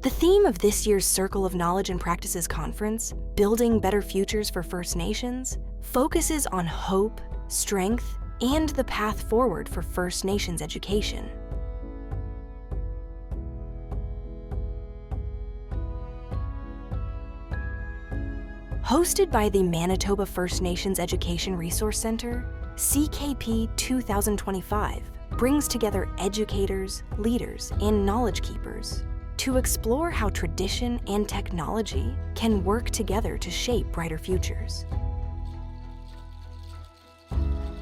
The theme of this year's Circle of Knowledge and Practices Conference, Building Better Futures for First Nations, focuses on hope, strength, and the path forward for First Nations education. Hosted by the Manitoba First Nations Education Resource Center, CKP 2025 brings together educators, leaders, and knowledge keepers to explore how tradition and technology can work together to shape brighter futures.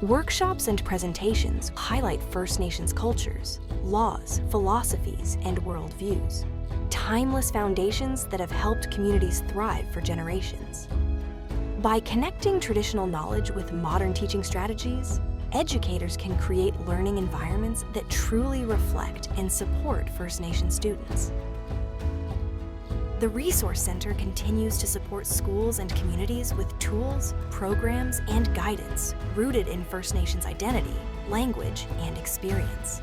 Workshops and presentations highlight First Nations cultures, laws, philosophies, and worldviews, timeless foundations that have helped communities thrive for generations. By connecting traditional knowledge with modern teaching strategies, educators can create learning environments that truly reflect and support First Nation students. The Resource Center continues to support schools and communities with tools, programs, and guidance rooted in First Nations identity, language, and experience.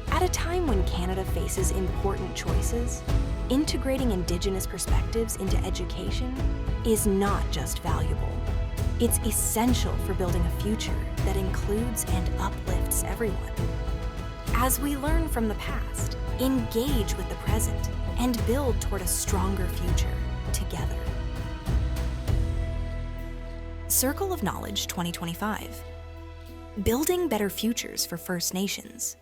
At a time when Canada faces important choices, integrating Indigenous perspectives into education is not just valuable. It's essential for building a future that includes and uplifts everyone. As we learn from the past, engage with the present, and build toward a stronger future together. Circle of Knowledge 2025. Building Better Futures for First Nations.